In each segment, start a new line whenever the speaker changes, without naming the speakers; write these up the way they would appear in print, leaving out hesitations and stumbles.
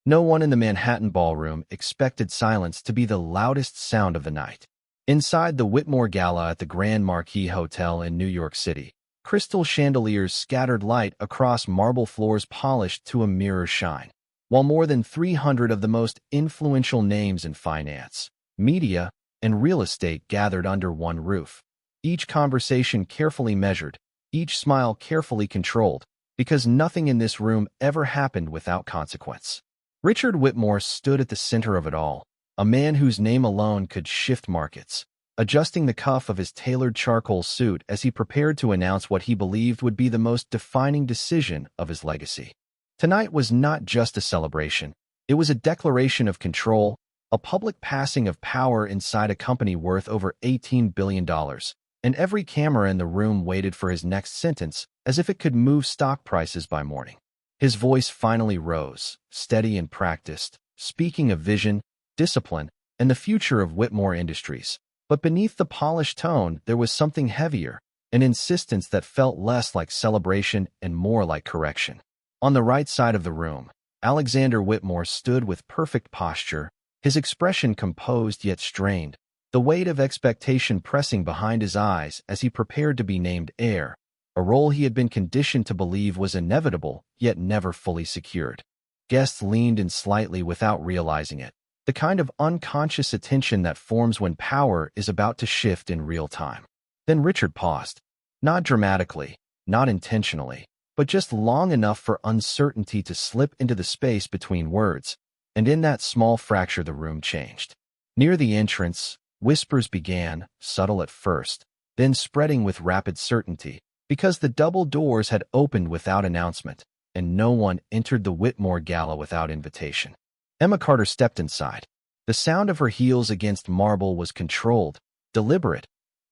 No one in the Manhattan ballroom expected silence to be the loudest sound of the night. Inside the Whitmore Gala at the Grand Marquis Hotel in New York City, crystal chandeliers scattered light across marble floors polished to a mirror shine, while more than 300 of the most influential names in finance, media, and real estate gathered under one roof. Each conversation carefully measured, each smile carefully controlled, because nothing in this room ever happened without consequence. Richard Whitmore stood at the center of it all, a man whose name alone could shift markets, adjusting the cuff of his tailored charcoal suit as he prepared to announce what he believed would be the most defining decision of his legacy. Tonight was not just a celebration. It was a declaration of control, a public passing of power inside a company worth over $18 billion, and every camera in the room waited for his next sentence as if it could move stock prices by morning. His voice finally rose, steady and practiced, speaking of vision, discipline, and the future of Whitmore Industries. But beneath the polished tone, there was something heavier, an insistence that felt less like celebration and more like correction. On the right side of the room, Alexander Whitmore stood with perfect posture, his expression composed yet strained, the weight of expectation pressing behind his eyes as he prepared to be named heir, a role he had been conditioned to believe was inevitable yet never fully secured. Guests leaned in slightly without realizing it, the kind of unconscious attention that forms when power is about to shift in real time. Then Richard paused, not dramatically, not intentionally, but just long enough for uncertainty to slip into the space between words, and in that small fracture the room changed. Near the entrance, whispers began, subtle at first, then spreading with rapid certainty, because the double doors had opened without announcement, and no one entered the Whitmore Gala without invitation. Emma Carter stepped inside. The sound of her heels against marble was controlled, deliberate,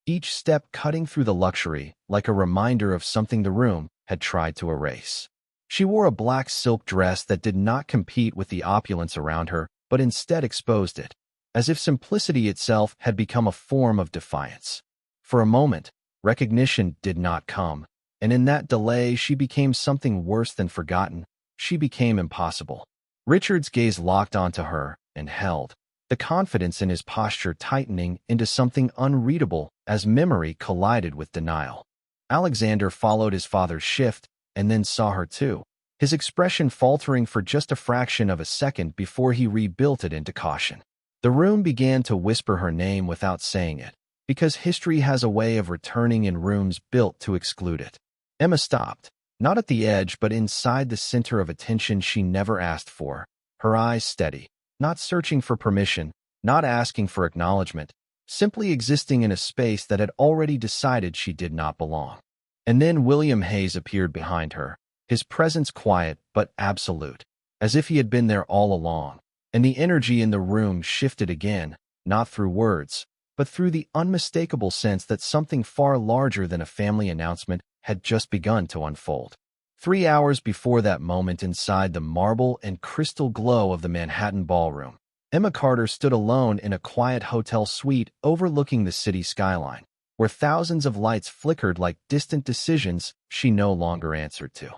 each step cutting through the luxury like a reminder of something the room had tried to erase. She wore a black silk dress that did not compete with the opulence around her, but instead exposed it, as if simplicity itself had become a form of defiance. For a moment, recognition did not come, and in that delay she became something worse than forgotten. She became impossible. Richard's gaze locked onto her and held, the confidence in his posture tightening into something unreadable as memory collided with denial. Alexander followed his father's shift and then saw her too, his expression faltering for just a fraction of a second before he rebuilt it into caution. The room began to whisper her name without saying it, because history has a way of returning in rooms built to exclude it. Emma stopped, not at the edge but inside the center of attention she never asked for, her eyes steady, not searching for permission, not asking for acknowledgement, simply existing in a space that had already decided she did not belong. And then William Hayes appeared behind her, his presence quiet but absolute, as if he had been there all along, and the energy in the room shifted again, not through words, but through the unmistakable sense that something far larger than a family announcement had just begun to unfold. 3 hours before that moment inside the marble and crystal glow of the Manhattan ballroom, Emma Carter stood alone in a quiet hotel suite overlooking the city skyline, where thousands of lights flickered like distant decisions she no longer answered to.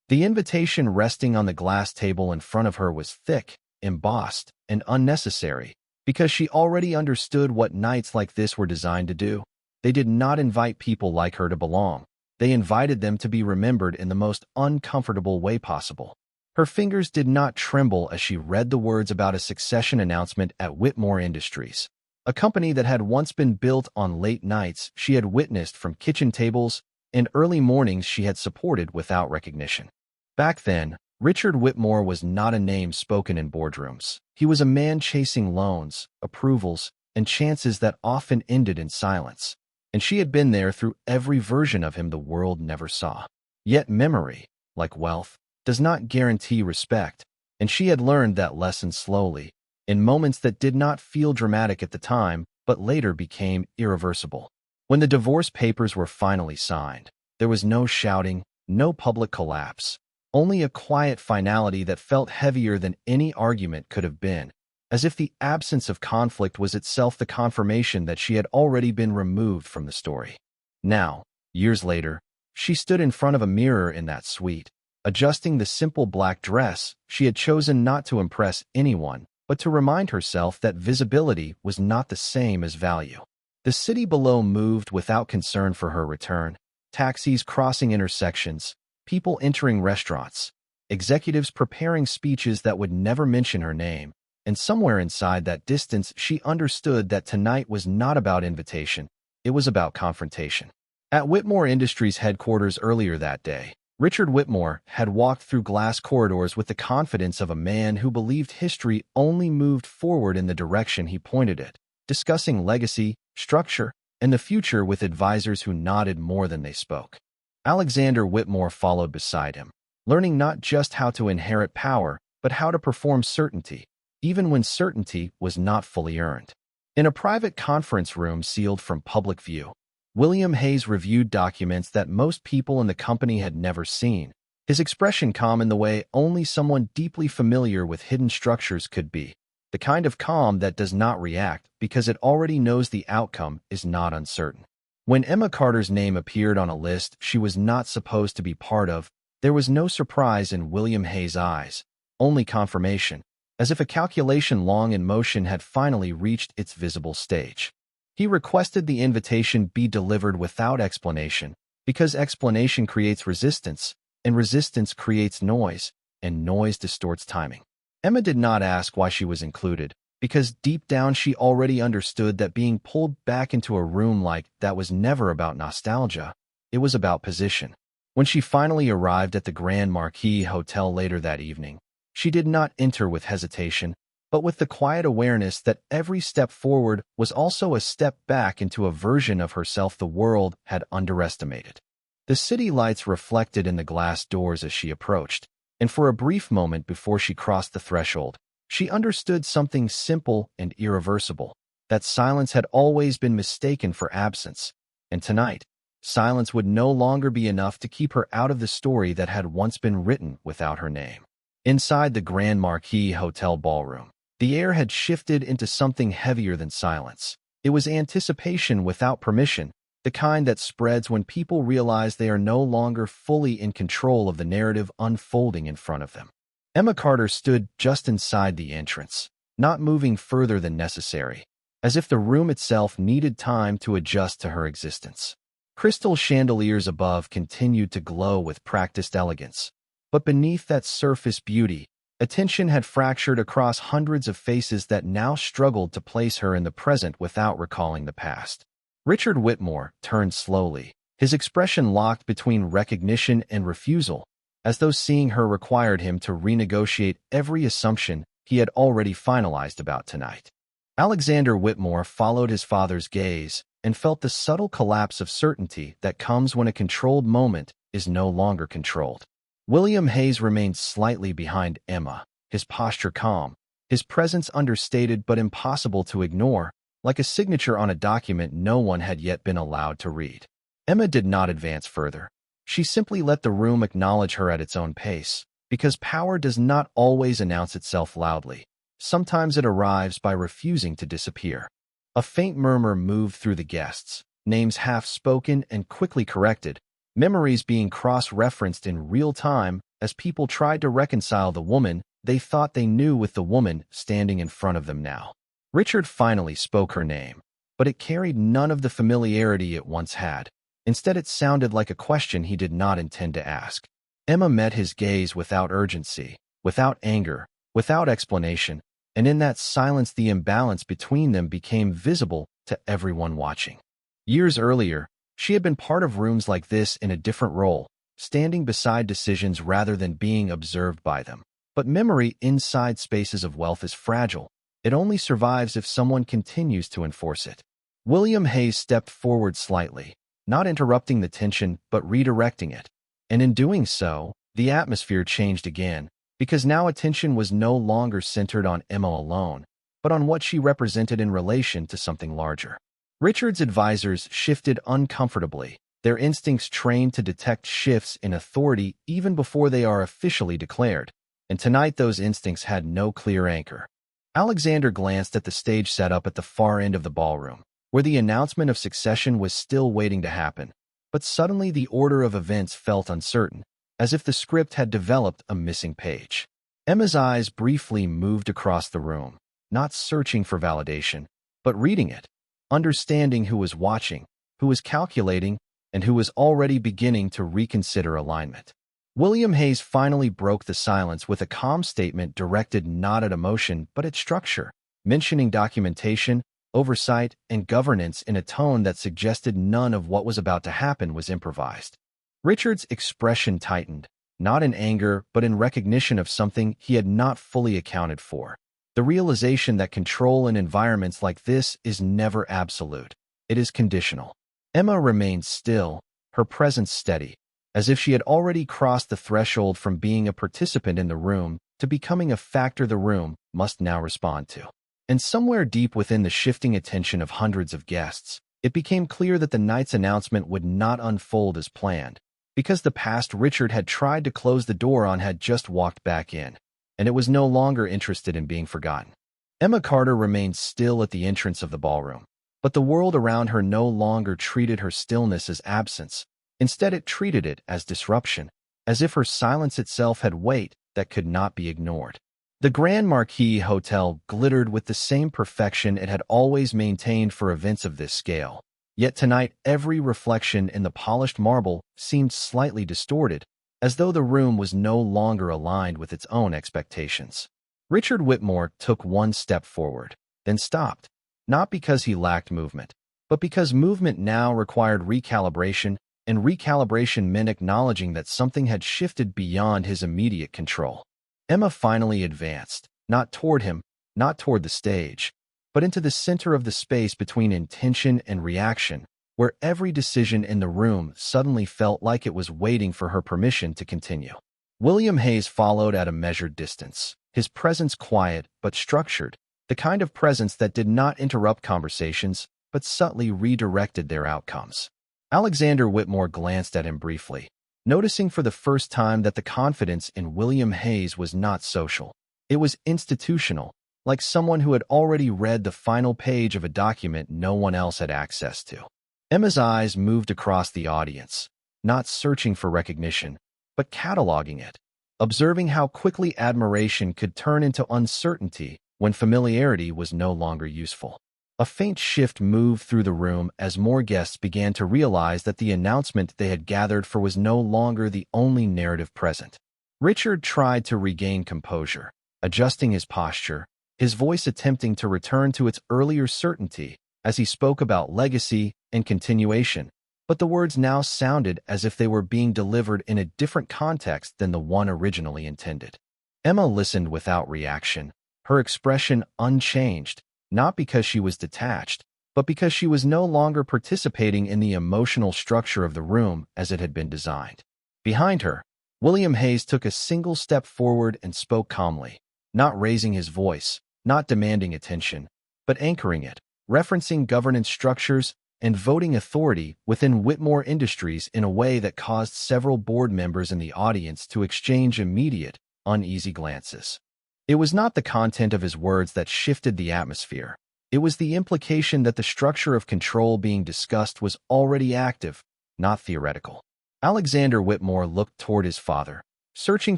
The invitation resting on the glass table in front of her was thick, embossed, and unnecessary, because she already understood what nights like this were designed to do. They did not invite people like her to belong. They invited them to be remembered in the most uncomfortable way possible. Her fingers did not tremble as she read the words about a succession announcement at Whitmore Industries, a company that had once been built on late nights she had witnessed from kitchen tables and early mornings she had supported without recognition. Back then, Richard Whitmore was not a name spoken in boardrooms. He was a man chasing loans, approvals, and chances that often ended in silence. And she had been there through every version of him the world never saw. Yet memory, like wealth, does not guarantee respect, and she had learned that lesson slowly, in moments that did not feel dramatic at the time, but later became irreversible. When the divorce papers were finally signed, there was no shouting, no public collapse, only a quiet finality that felt heavier than any argument could have been, as if the absence of conflict was itself the confirmation that she had already been removed from the story. Now, years later, she stood in front of a mirror in that suite, Adjusting the simple black dress, she had chosen not to impress anyone, but to remind herself that visibility was not the same as value. The city below moved without concern for her return. Taxis crossing intersections, people entering restaurants, executives preparing speeches that would never mention her name, and somewhere inside that distance she understood that tonight was not about invitation, it was about confrontation. At Whitmore Industries headquarters earlier that day, Richard Whitmore had walked through glass corridors with the confidence of a man who believed history only moved forward in the direction he pointed it, discussing legacy, structure, and the future with advisors who nodded more than they spoke. Alexander Whitmore followed beside him, learning not just how to inherit power, but how to perform certainty, even when certainty was not fully earned. In a private conference room sealed from public view, William Hayes reviewed documents that most people in the company had never seen, his expression calm in the way only someone deeply familiar with hidden structures could be, the kind of calm that does not react because it already knows the outcome is not uncertain. When Emma Carter's name appeared on a list she was not supposed to be part of, there was no surprise in William Hayes' eyes, only confirmation, as if a calculation long in motion had finally reached its visible stage. He requested the invitation be delivered without explanation, because explanation creates resistance, and resistance creates noise, and noise distorts timing. Emma did not ask why she was included, because deep down she already understood that being pulled back into a room like that was never about nostalgia, it was about position. When she finally arrived at the Grand Marquis Hotel later that evening, she did not enter with hesitation, but with the quiet awareness that every step forward was also a step back into a version of herself the world had underestimated. The city lights reflected in the glass doors as she approached, and for a brief moment before she crossed the threshold, she understood something simple and irreversible, that silence had always been mistaken for absence, and tonight, silence would no longer be enough to keep her out of the story that had once been written without her name. Inside the Grand Marquis Hotel ballroom, the air had shifted into something heavier than silence. It was anticipation without permission, the kind that spreads when people realize they are no longer fully in control of the narrative unfolding in front of them. Emma Carter stood just inside the entrance, not moving further than necessary, as if the room itself needed time to adjust to her existence. Crystal chandeliers above continued to glow with practiced elegance, but beneath that surface beauty, attention had fractured across hundreds of faces that now struggled to place her in the present without recalling the past. Richard Whitmore turned slowly, his expression locked between recognition and refusal, as though seeing her required him to renegotiate every assumption he had already finalized about tonight. Alexander Whitmore followed his father's gaze and felt the subtle collapse of certainty that comes when a controlled moment is no longer controlled. William Hayes remained slightly behind Emma, his posture calm, his presence understated but impossible to ignore, like a signature on a document no one had yet been allowed to read. Emma did not advance further. She simply let the room acknowledge her at its own pace, because power does not always announce itself loudly. Sometimes it arrives by refusing to disappear. A faint murmur moved through the guests, names half-spoken and quickly corrected, memories being cross-referenced in real time as people tried to reconcile the woman they thought they knew with the woman standing in front of them now. Richard finally spoke her name, but it carried none of the familiarity it once had. Instead, it sounded like a question he did not intend to ask. Emma met his gaze without urgency, without anger, without explanation, and in that silence the imbalance between them became visible to everyone watching. Years earlier, she had been part of rooms like this in a different role, standing beside decisions rather than being observed by them. But memory inside spaces of wealth is fragile. It only survives if someone continues to enforce it. William Hayes stepped forward slightly, not interrupting the tension but redirecting it. And in doing so, the atmosphere changed again, because now attention was no longer centered on Emma alone, but on what she represented in relation to something larger. Richard's advisors shifted uncomfortably, their instincts trained to detect shifts in authority even before they are officially declared, and tonight those instincts had no clear anchor. Alexander glanced at the stage set up at the far end of the ballroom, where the announcement of succession was still waiting to happen, but suddenly the order of events felt uncertain. as if the script had developed a missing page. Emma's eyes briefly moved across the room, not searching for validation, but reading it, understanding who was watching, who was calculating, and who was already beginning to reconsider alignment. William Hayes finally broke the silence with a calm statement directed not at emotion but at structure, mentioning documentation, oversight, and governance in a tone that suggested none of what was about to happen was improvised. Richard's expression tightened, not in anger but in recognition of something he had not fully accounted for. The realization that control in environments like this is never absolute. It is conditional. Emma remained still, her presence steady, as if she had already crossed the threshold from being a participant in the room to becoming a factor the room must now respond to. And somewhere deep within the shifting attention of hundreds of guests, it became clear that the night's announcement would not unfold as planned, because the past Richard had tried to close the door on had just walked back in, and it was no longer interested in being forgotten. Emma Carter remained still at the entrance of the ballroom, but the world around her no longer treated her stillness as absence. Instead, it treated it as disruption, as if her silence itself had weight that could not be ignored. The Grand Marquis Hotel glittered with the same perfection it had always maintained for events of this scale. Yet tonight, every reflection in the polished marble seemed slightly distorted, as though the room was no longer aligned with its own expectations. Richard Whitmore took one step forward, then stopped, not because he lacked movement, but because movement now required recalibration, and recalibration meant acknowledging that something had shifted beyond his immediate control. Emma finally advanced, not toward him, not toward the stage, but into the center of the space between intention and reaction, where every decision in the room suddenly felt like it was waiting for her permission to continue. William Hayes followed at a measured distance, his presence quiet but structured, the kind of presence that did not interrupt conversations but subtly redirected their outcomes. Alexander Whitmore glanced at him briefly, noticing for the first time that the confidence in William Hayes was not social. It was institutional, like someone who had already read the final page of a document no one else had access to. Emma's eyes moved across the audience, not searching for recognition, but cataloging it, observing how quickly admiration could turn into uncertainty when familiarity was no longer useful. A faint shift moved through the room as more guests began to realize that the announcement they had gathered for was no longer the only narrative present. Richard tried to regain composure, adjusting his posture, his voice attempting to return to its earlier certainty as he spoke about legacy and continuation, but the words now sounded as if they were being delivered in a different context than the one originally intended. Emma listened without reaction, her expression unchanged, not because she was detached, but because she was no longer participating in the emotional structure of the room as it had been designed. Behind her, William Hayes took a single step forward and spoke calmly, not raising his voice, not demanding attention, but anchoring it, referencing governance structures and voting authority within Whitmore Industries in a way that caused several board members in the audience to exchange immediate, uneasy glances. It was not the content of his words that shifted the atmosphere. It was the implication that the structure of control being discussed was already active, not theoretical. Alexander Whitmore looked toward his father, searching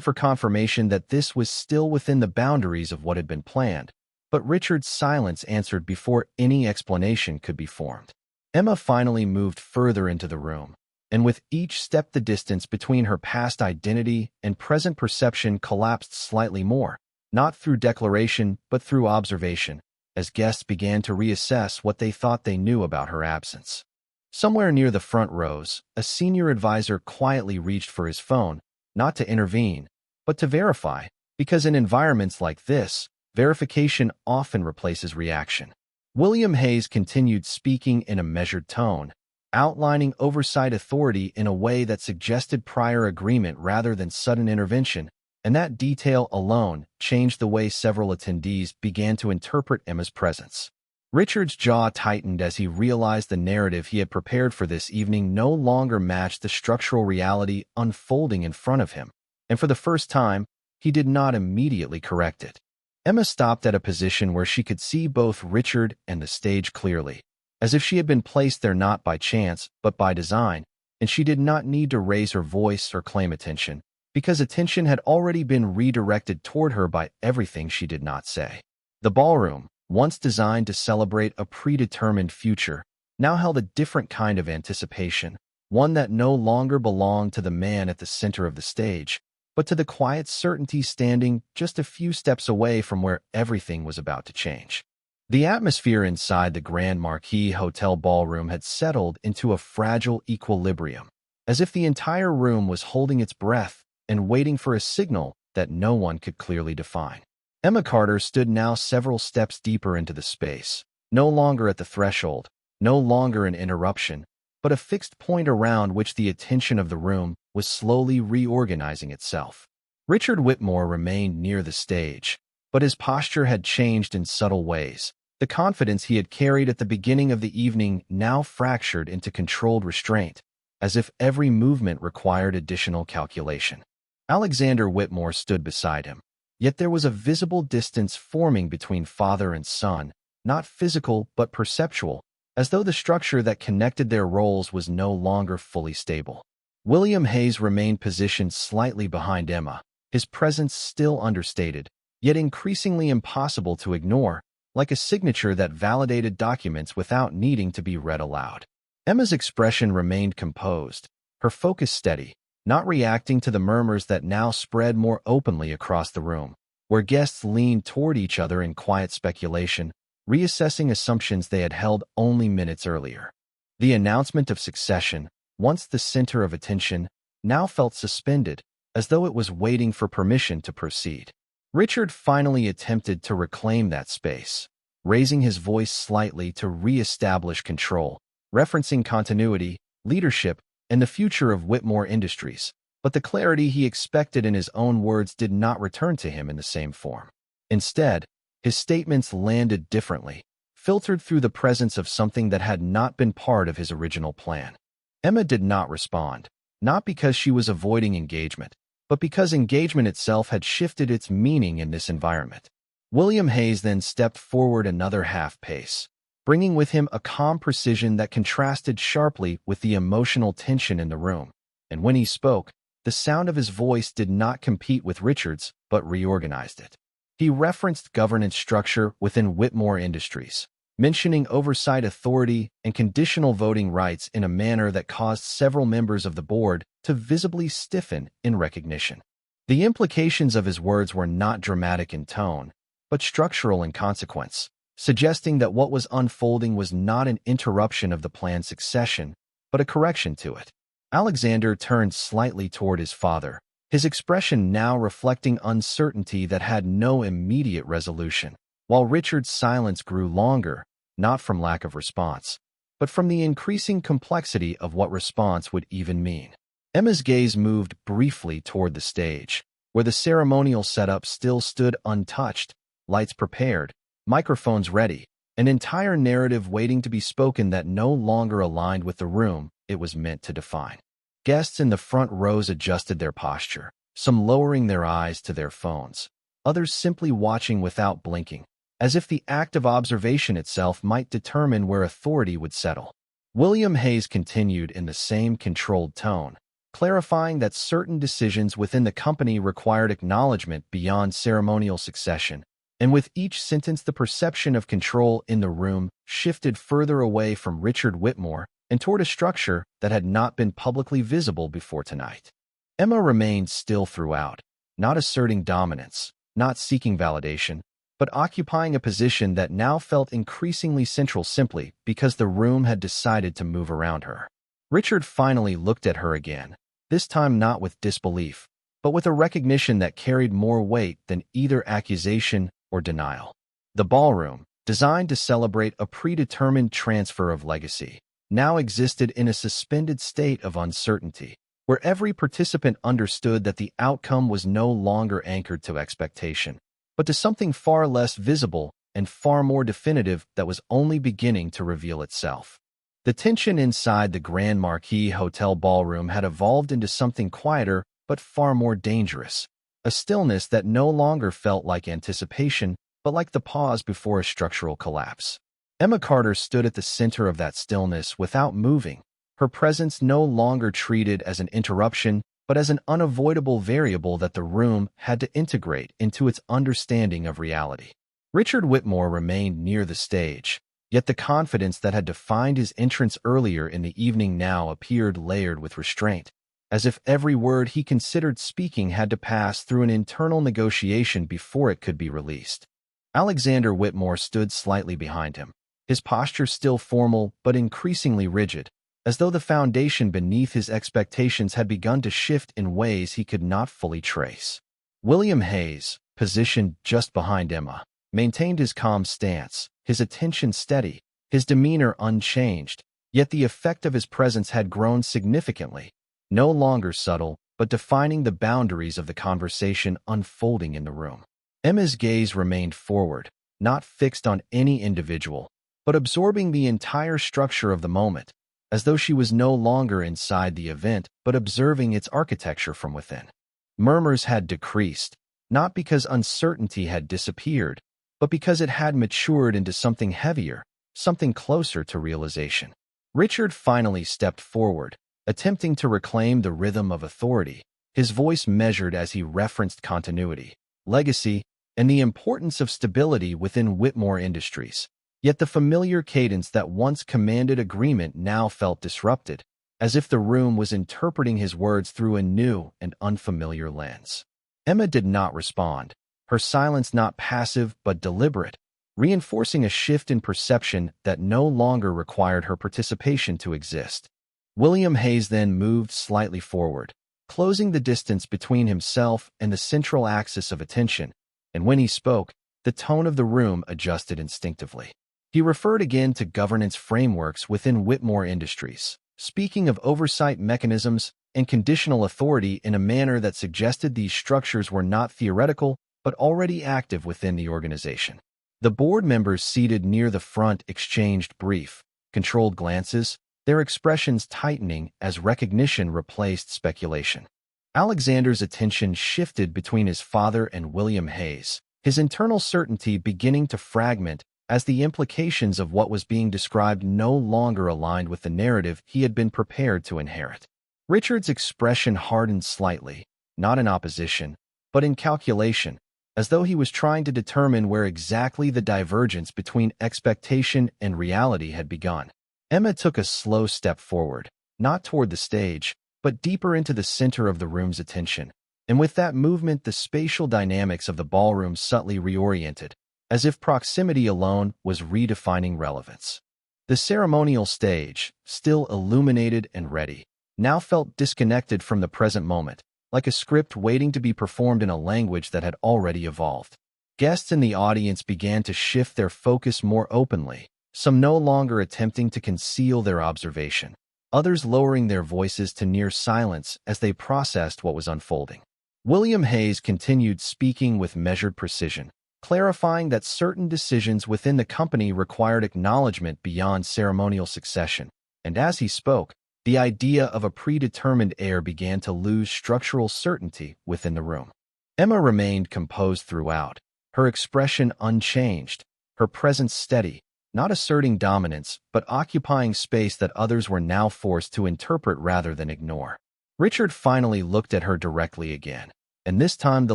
for confirmation that this was still within the boundaries of what had been planned, but Richard's silence answered before any explanation could be formed. Emma finally moved further into the room, and with each step the distance between her past identity and present perception collapsed slightly more, not through declaration but through observation, as guests began to reassess what they thought they knew about her absence. Somewhere near the front rows, a senior advisor quietly reached for his phone, not to intervene, but to verify, because in environments like this, verification often replaces reaction. William Hayes continued speaking in a measured tone, outlining oversight authority in a way that suggested prior agreement rather than sudden intervention, and that detail alone changed the way several attendees began to interpret Emma's presence. Richard's jaw tightened as he realized the narrative he had prepared for this evening no longer matched the structural reality unfolding in front of him, and for the first time, he did not immediately correct it. Emma stopped at a position where she could see both Richard and the stage clearly, as if she had been placed there not by chance but by design, and she did not need to raise her voice or claim attention, because attention had already been redirected toward her by everything she did not say. The ballroom, once designed to celebrate a predetermined future, now held a different kind of anticipation, one that no longer belonged to the man at the center of the stage, but to the quiet certainty standing just a few steps away from where everything was about to change. The atmosphere inside the Grand Marquis Hotel ballroom had settled into a fragile equilibrium, as if the entire room was holding its breath and waiting for a signal that no one could clearly define. Emma Carter stood now several steps deeper into the space, no longer at the threshold, no longer an interruption, but a fixed point around which the attention of the room was slowly reorganizing itself. Richard Whitmore remained near the stage, but his posture had changed in subtle ways. The confidence he had carried at the beginning of the evening now fractured into controlled restraint, as if every movement required additional calculation. Alexander Whitmore stood beside him, yet there was a visible distance forming between father and son, not physical but perceptual, as though the structure that connected their roles was no longer fully stable. William Hayes remained positioned slightly behind Emma, his presence still understated, yet increasingly impossible to ignore, like a signature that validated documents without needing to be read aloud. Emma's expression remained composed, her focus steady, not reacting to the murmurs that now spread more openly across the room, where guests leaned toward each other in quiet speculation, reassessing assumptions they had held only minutes earlier. The announcement of succession, once the center of attention, now felt suspended, as though it was waiting for permission to proceed. Richard finally attempted to reclaim that space, raising his voice slightly to re-establish control, referencing continuity, leadership, and the future of Whitmore Industries, but the clarity he expected in his own words did not return to him in the same form. Instead, his statements landed differently, filtered through the presence of something that had not been part of his original plan. Emma did not respond, not because she was avoiding engagement, but because engagement itself had shifted its meaning in this environment. William Hayes then stepped forward another half-pace, bringing with him a calm precision that contrasted sharply with the emotional tension in the room. And when he spoke, the sound of his voice did not compete with Richard's, but reorganized it. He referenced governance structure within Whitmore Industries, mentioning oversight authority and conditional voting rights in a manner that caused several members of the board to visibly stiffen in recognition. The implications of his words were not dramatic in tone, but structural in consequence, suggesting that what was unfolding was not an interruption of the planned succession, but a correction to it. Alexander turned slightly toward his father, his expression now reflecting uncertainty that had no immediate resolution, while Richard's silence grew longer, not from lack of response, but from the increasing complexity of what response would even mean. Emma's gaze moved briefly toward the stage, where the ceremonial setup still stood untouched, lights prepared, microphones ready, an entire narrative waiting to be spoken that no longer aligned with the room it was meant to define. Guests in the front rows adjusted their posture, some lowering their eyes to their phones, others simply watching without blinking, as if the act of observation itself might determine where authority would settle. William Hayes continued in the same controlled tone, clarifying that certain decisions within the company required acknowledgement beyond ceremonial succession, and with each sentence the perception of control in the room shifted further away from Richard Whitmore and toward a structure that had not been publicly visible before tonight. Emma remained still throughout, not asserting dominance, not seeking validation, but occupying a position that now felt increasingly central simply because the room had decided to move around her. Richard finally looked at her again, this time not with disbelief, but with a recognition that carried more weight than either accusation or denial. The ballroom, designed to celebrate a predetermined transfer of legacy, now existed in a suspended state of uncertainty, where every participant understood that the outcome was no longer anchored to expectation, but to something far less visible and far more definitive that was only beginning to reveal itself. The tension inside the Grand Marquis Hotel ballroom had evolved into something quieter but far more dangerous, a stillness that no longer felt like anticipation but like the pause before a structural collapse. Emma Carter stood at the center of that stillness without moving, her presence no longer treated as an interruption but as an unavoidable variable that the room had to integrate into its understanding of reality. Richard Whitmore remained near the stage, yet the confidence that had defined his entrance earlier in the evening now appeared layered with restraint, as if every word he considered speaking had to pass through an internal negotiation before it could be released. Alexander Whitmore stood slightly behind him, his posture still formal but increasingly rigid, as though the foundation beneath his expectations had begun to shift in ways he could not fully trace. William Hayes, positioned just behind Emma, maintained his calm stance, his attention steady, his demeanor unchanged, yet the effect of his presence had grown significantly, no longer subtle, but defining the boundaries of the conversation unfolding in the room. Emma's gaze remained forward, not fixed on any individual, but absorbing the entire structure of the moment, as though she was no longer inside the event, but observing its architecture from within. Murmurs had decreased, not because uncertainty had disappeared, but because it had matured into something heavier, something closer to realization. Richard finally stepped forward, attempting to reclaim the rhythm of authority, his voice measured as he referenced continuity, legacy, and the importance of stability within Whitmore Industries. Yet the familiar cadence that once commanded agreement now felt disrupted, as if the room was interpreting his words through a new and unfamiliar lens. Emma did not respond, her silence not passive but deliberate, reinforcing a shift in perception that no longer required her participation to exist. William Hayes then moved slightly forward, closing the distance between himself and the central axis of attention, and when he spoke, the tone of the room adjusted instinctively. He referred again to governance frameworks within Whitmore Industries, speaking of oversight mechanisms and conditional authority in a manner that suggested these structures were not theoretical but already active within the organization. The board members seated near the front exchanged brief, controlled glances, their expressions tightening as recognition replaced speculation. Alexander's attention shifted between his father and William Hayes, his internal certainty beginning to fragment as the implications of what was being described no longer aligned with the narrative he had been prepared to inherit. Richard's expression hardened slightly, not in opposition, but in calculation, as though he was trying to determine where exactly the divergence between expectation and reality had begun. Emma took a slow step forward, not toward the stage, but deeper into the center of the room's attention, and with that movement the spatial dynamics of the ballroom subtly reoriented, as if proximity alone was redefining relevance. The ceremonial stage, still illuminated and ready, now felt disconnected from the present moment, like a script waiting to be performed in a language that had already evolved. Guests in the audience began to shift their focus more openly, some no longer attempting to conceal their observation, others lowering their voices to near silence as they processed what was unfolding. William Hayes continued speaking with measured precision, clarifying that certain decisions within the company required acknowledgement beyond ceremonial succession, and as he spoke, the idea of a predetermined heir began to lose structural certainty within the room. Emma remained composed throughout, her expression unchanged, her presence steady, not asserting dominance, but occupying space that others were now forced to interpret rather than ignore. Richard finally looked at her directly again, and this time the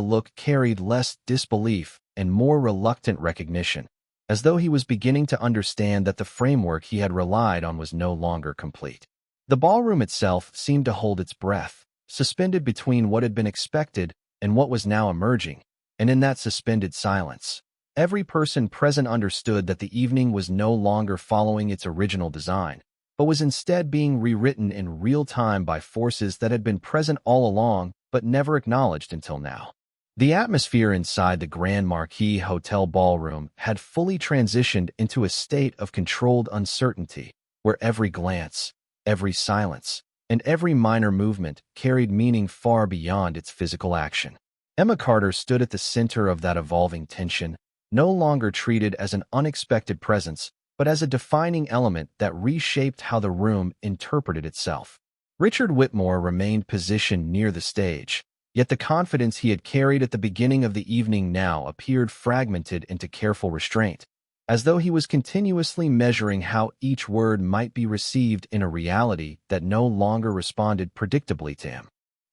look carried less disbelief and more reluctant recognition, as though he was beginning to understand that the framework he had relied on was no longer complete. The ballroom itself seemed to hold its breath, suspended between what had been expected and what was now emerging, and in that suspended silence, every person present understood that the evening was no longer following its original design, but was instead being rewritten in real time by forces that had been present all along but never acknowledged until now. The atmosphere inside the Grand Marquis Hotel ballroom had fully transitioned into a state of controlled uncertainty, where every glance, every silence, and every minor movement carried meaning far beyond its physical action. Emma Carter stood at the center of that evolving tension, no longer treated as an unexpected presence, but as a defining element that reshaped how the room interpreted itself. Richard Whitmore remained positioned near the stage, yet the confidence he had carried at the beginning of the evening now appeared fragmented into careful restraint, as though he was continuously measuring how each word might be received in a reality that no longer responded predictably to him.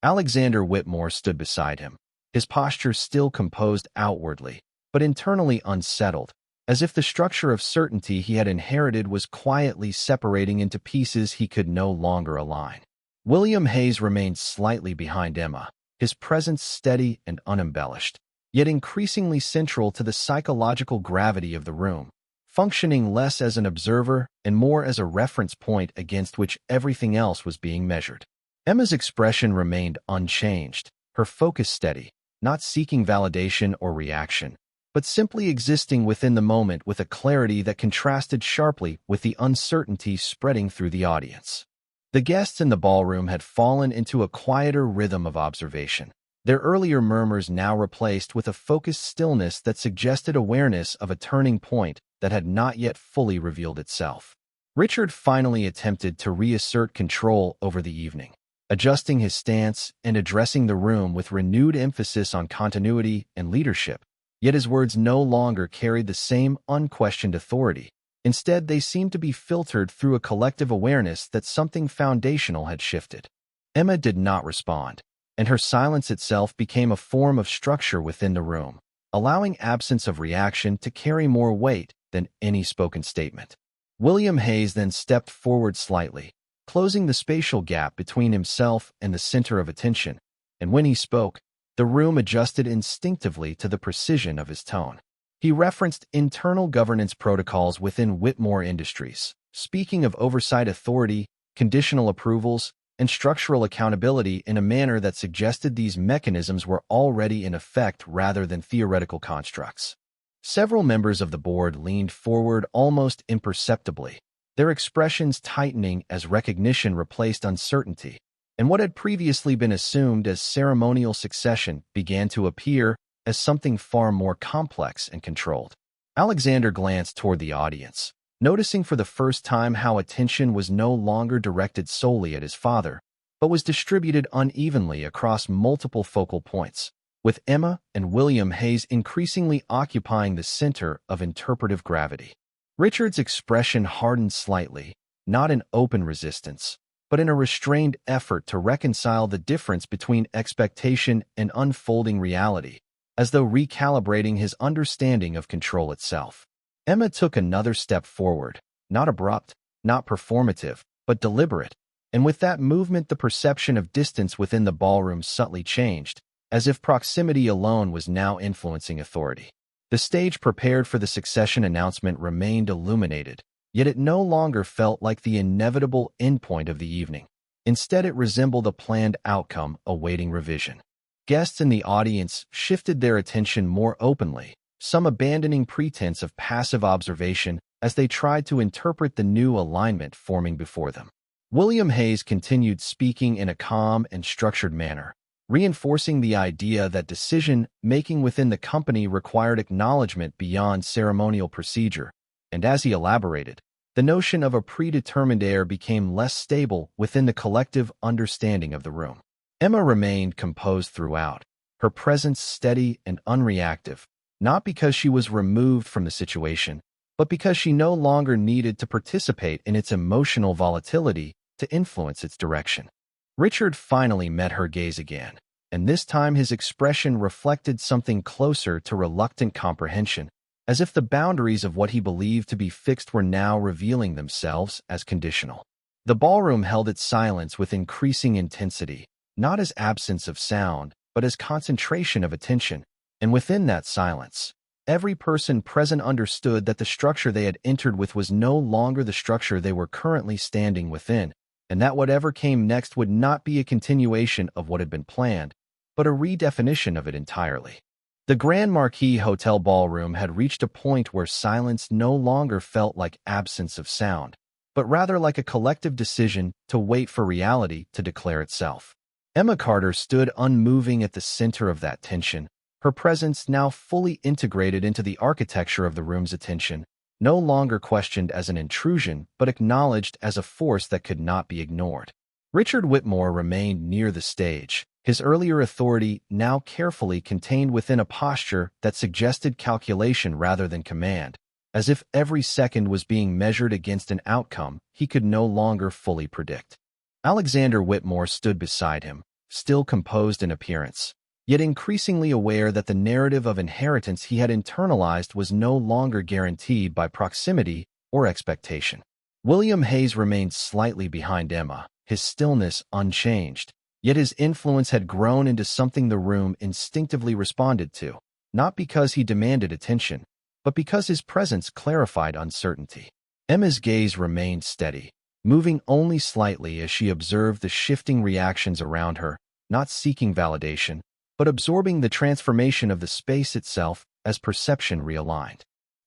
Alexander Whitmore stood beside him, his posture still composed outwardly, but internally unsettled, as if the structure of certainty he had inherited was quietly separating into pieces he could no longer align. William Hayes remained slightly behind Emma, his presence steady and unembellished, yet increasingly central to the psychological gravity of the room, functioning less as an observer and more as a reference point against which everything else was being measured. Emma's expression remained unchanged, her focus steady, not seeking validation or reaction, but simply existing within the moment with a clarity that contrasted sharply with the uncertainty spreading through the audience. The guests in the ballroom had fallen into a quieter rhythm of observation, their earlier murmurs now replaced with a focused stillness that suggested awareness of a turning point that had not yet fully revealed itself. Richard finally attempted to reassert control over the evening, adjusting his stance and addressing the room with renewed emphasis on continuity and leadership, yet his words no longer carried the same unquestioned authority. Instead, they seemed to be filtered through a collective awareness that something foundational had shifted. Emma did not respond, and her silence itself became a form of structure within the room, allowing absence of reaction to carry more weight than any spoken statement. William Hayes then stepped forward slightly, closing the spatial gap between himself and the center of attention, and when he spoke, the room adjusted instinctively to the precision of his tone. He referenced internal governance protocols within Whitmore Industries, speaking of oversight authority, conditional approvals, and structural accountability in a manner that suggested these mechanisms were already in effect rather than theoretical constructs. Several members of the board leaned forward almost imperceptibly, their expressions tightening as recognition replaced uncertainty, and what had previously been assumed as ceremonial succession began to appear as something far more complex and controlled. Alexander glanced toward the audience, noticing for the first time how attention was no longer directed solely at his father, but was distributed unevenly across multiple focal points, with Emma and William Hayes increasingly occupying the center of interpretive gravity. Richard's expression hardened slightly, not in open resistance, but in a restrained effort to reconcile the difference between expectation and unfolding reality, as though recalibrating his understanding of control itself. Emma took another step forward, not abrupt, not performative, but deliberate, and with that movement the perception of distance within the ballroom subtly changed, as if proximity alone was now influencing authority. The stage prepared for the succession announcement remained illuminated, yet it no longer felt like the inevitable endpoint of the evening. Instead, it resembled a planned outcome awaiting revision. Guests in the audience shifted their attention more openly, some abandoning pretense of passive observation as they tried to interpret the new alignment forming before them. William Hayes continued speaking in a calm and structured manner, reinforcing the idea that decision-making within the company required acknowledgement beyond ceremonial procedure, and as he elaborated, the notion of a predetermined heir became less stable within the collective understanding of the room. Emma remained composed throughout, her presence steady and unreactive, not because she was removed from the situation, but because she no longer needed to participate in its emotional volatility to influence its direction. Richard finally met her gaze again, and this time his expression reflected something closer to reluctant comprehension, as if the boundaries of what he believed to be fixed were now revealing themselves as conditional. The ballroom held its silence with increasing intensity, not as absence of sound, but as concentration of attention, and within that silence, every person present understood that the structure they had entered with was no longer the structure they were currently standing within, and that whatever came next would not be a continuation of what had been planned, but a redefinition of it entirely. The Grand Marquis Hotel ballroom had reached a point where silence no longer felt like absence of sound, but rather like a collective decision to wait for reality to declare itself. Emma Carter stood unmoving at the center of that tension, her presence now fully integrated into the architecture of the room's attention, no longer questioned as an intrusion but acknowledged as a force that could not be ignored. Richard Whitmore remained near the stage, his earlier authority now carefully contained within a posture that suggested calculation rather than command, as if every second was being measured against an outcome he could no longer fully predict. Alexander Whitmore stood beside him, still composed in appearance, yet increasingly aware that the narrative of inheritance he had internalized was no longer guaranteed by proximity or expectation. William Hayes remained slightly behind Emma, his stillness unchanged, yet his influence had grown into something the room instinctively responded to, not because he demanded attention, but because his presence clarified uncertainty. Emma's gaze remained steady, moving only slightly as she observed the shifting reactions around her, not seeking validation, but absorbing the transformation of the space itself as perception realigned.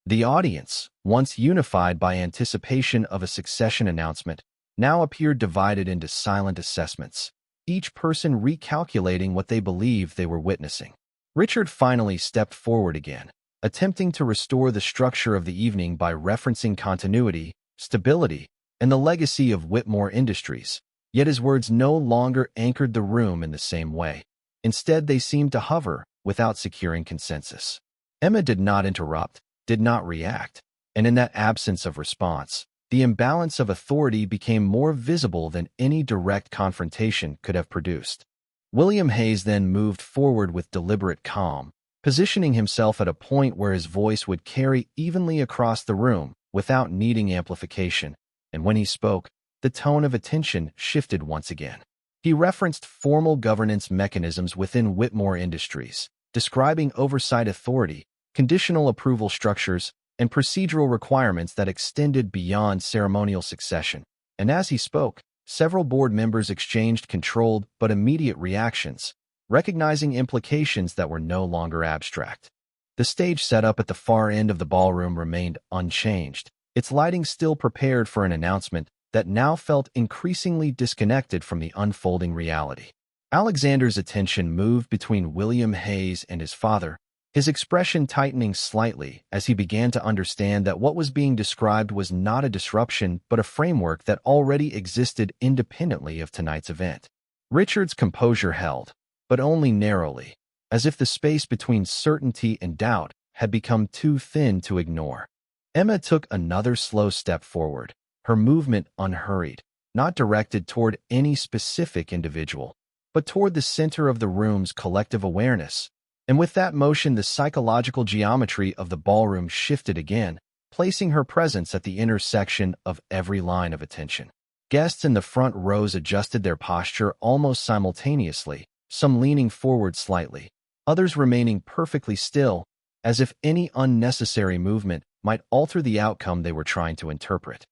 The audience, once unified by anticipation of a succession announcement, now appeared divided into silent assessments, each person recalculating what they believed they were witnessing. Richard finally stepped forward again, attempting to restore the structure of the evening by referencing continuity, stability, and the legacy of Whitmore Industries, yet his words no longer anchored the room in the same way. Instead, they seemed to hover without securing consensus. Emma did not interrupt, did not react, and in that absence of response, the imbalance of authority became more visible than any direct confrontation could have produced. William Hayes then moved forward with deliberate calm, positioning himself at a point where his voice would carry evenly across the room without needing amplification, and when he spoke, the tone of attention shifted once again. He referenced formal governance mechanisms within Whitmore Industries, describing oversight authority, conditional approval structures, and procedural requirements that extended beyond ceremonial succession. And as he spoke, several board members exchanged controlled but immediate reactions, recognizing implications that were no longer abstract. The stage setup at the far end of the ballroom remained unchanged, its lighting still prepared for an announcement that now felt increasingly disconnected from the unfolding reality. Alexander's attention moved between William Hayes and his father, his expression tightening slightly as he began to understand that what was being described was not a disruption but a framework that already existed independently of tonight's event. Richard's composure held, but only narrowly, as if the space between certainty and doubt had become too thin to ignore. Emma took another slow step forward, her movement unhurried, not directed toward any specific individual, but toward the center of the room's collective awareness. And with that motion, the psychological geometry of the ballroom shifted again, placing her presence at the intersection of every line of attention. Guests in the front rows adjusted their posture almost simultaneously, some leaning forward slightly, others remaining perfectly still, as if any unnecessary movement might alter the outcome they were trying to interpret.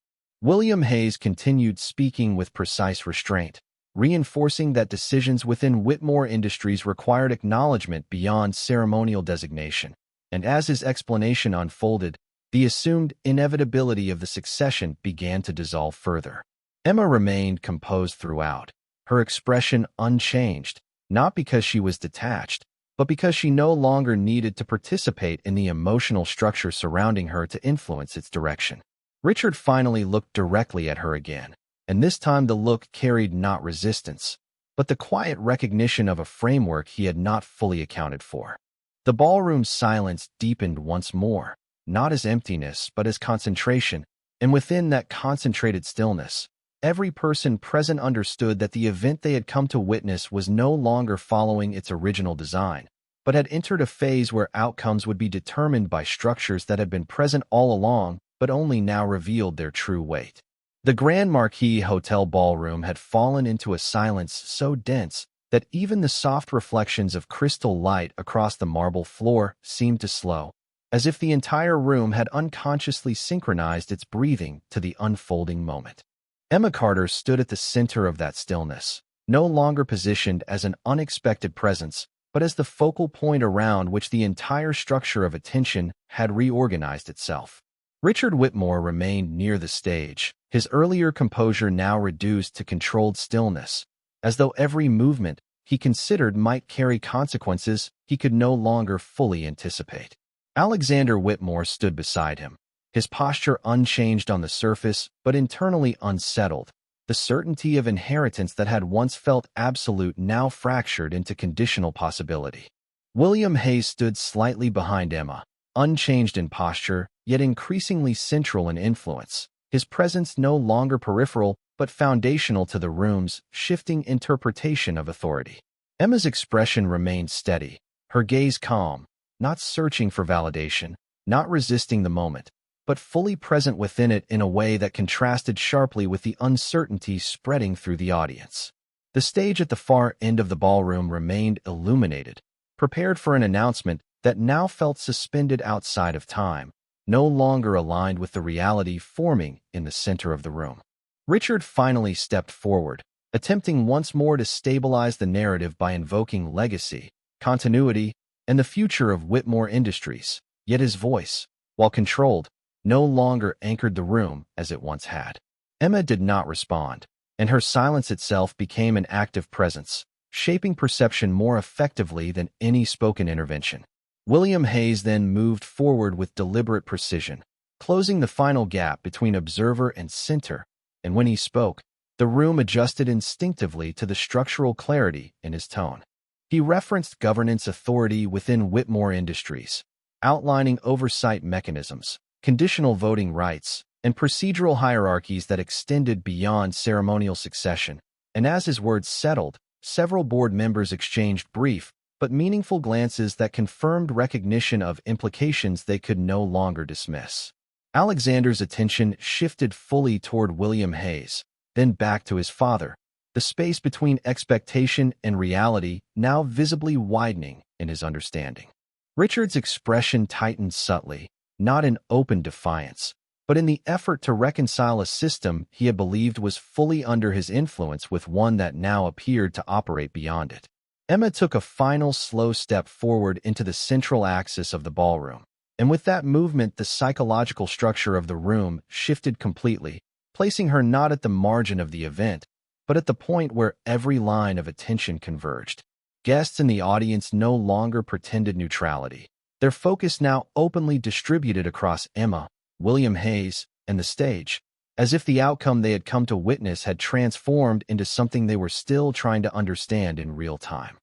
William Hayes continued speaking with precise restraint, reinforcing that decisions within Whitmore Industries required acknowledgement beyond ceremonial designation. And as his explanation unfolded, the assumed inevitability of the succession began to dissolve further. Emma remained composed throughout, her expression unchanged, not because she was detached, but because she no longer needed to participate in the emotional structure surrounding her to influence its direction. Richard finally looked directly at her again, and this time the look carried not resistance, but the quiet recognition of a framework he had not fully accounted for. The ballroom's silence deepened once more, not as emptiness but as concentration, and within that concentrated stillness, every person present understood that the event they had come to witness was no longer following its original design, but had entered a phase where outcomes would be determined by structures that had been present all along but only now revealed their true weight. The Grand Marquis Hotel ballroom had fallen into a silence so dense that even the soft reflections of crystal light across the marble floor seemed to slow, as if the entire room had unconsciously synchronized its breathing to the unfolding moment. Emma Carter stood at the center of that stillness, no longer positioned as an unexpected presence, but as the focal point around which the entire structure of attention had reorganized itself. Richard Whitmore remained near the stage, his earlier composure now reduced to controlled stillness, as though every movement he considered might carry consequences he could no longer fully anticipate. Alexander Whitmore stood beside him, his posture unchanged on the surface but internally unsettled, the certainty of inheritance that had once felt absolute now fractured into conditional possibility. William Hayes stood slightly behind Emma, unchanged in posture, yet increasingly central in influence, his presence no longer peripheral but foundational to the room's shifting interpretation of authority. Emma's expression remained steady, her gaze calm, not searching for validation, not resisting the moment, but fully present within it in a way that contrasted sharply with the uncertainty spreading through the audience. The stage at the far end of the ballroom remained illuminated, prepared for an announcement that now felt suspended outside of time, no longer aligned with the reality forming in the center of the room. Richard finally stepped forward, attempting once more to stabilize the narrative by invoking legacy, continuity, and the future of Whitmore Industries, yet his voice, while controlled, no longer anchored the room as it once had. Emma did not respond, and her silence itself became an active presence, shaping perception more effectively than any spoken intervention. William Hayes then moved forward with deliberate precision, closing the final gap between observer and center, and when he spoke, the room adjusted instinctively to the structural clarity in his tone. He referenced governance authority within Whitmore Industries, outlining oversight mechanisms, conditional voting rights, and procedural hierarchies that extended beyond ceremonial succession. And as his words settled, several board members exchanged brief but meaningful glances that confirmed recognition of implications they could no longer dismiss. Alexander's attention shifted fully toward William Hayes, then back to his father, the space between expectation and reality now visibly widening in his understanding. Richard's expression tightened subtly, not in open defiance, but in the effort to reconcile a system he had believed was fully under his influence with one that now appeared to operate beyond it. Emma took a final slow step forward into the central axis of the ballroom, and with that movement the psychological structure of the room shifted completely, placing her not at the margin of the event, but at the point where every line of attention converged. Guests in the audience no longer pretended neutrality. Their focus now openly distributed across Emma, William Hayes, and the stage, as if the outcome they had come to witness had transformed into something they were still trying to understand in real time.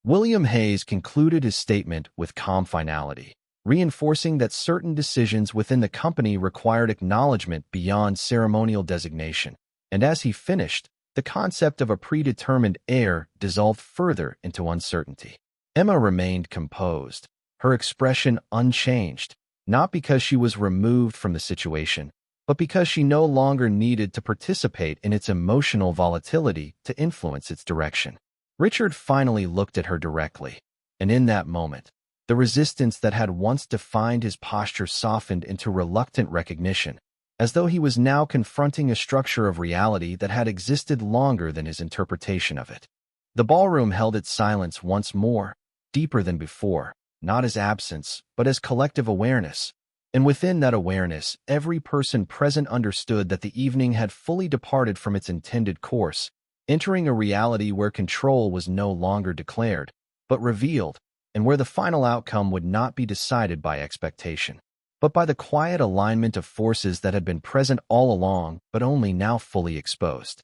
William Hayes concluded his statement with calm finality, reinforcing that certain decisions within the company required acknowledgement beyond ceremonial designation, and as he finished, the concept of a predetermined heir dissolved further into uncertainty. Emma remained composed, her expression unchanged, not because she was removed from the situation, but because she no longer needed to participate in its emotional volatility to influence its direction. Richard finally looked at her directly, and in that moment, the resistance that had once defined his posture softened into reluctant recognition, as though he was now confronting a structure of reality that had existed longer than his interpretation of it. The ballroom held its silence once more, deeper than before, not as absence, but as collective awareness. And within that awareness, every person present understood that the evening had fully departed from its intended course, entering a reality where control was no longer declared, but revealed, and where the final outcome would not be decided by expectation, but by the quiet alignment of forces that had been present all along but only now fully exposed.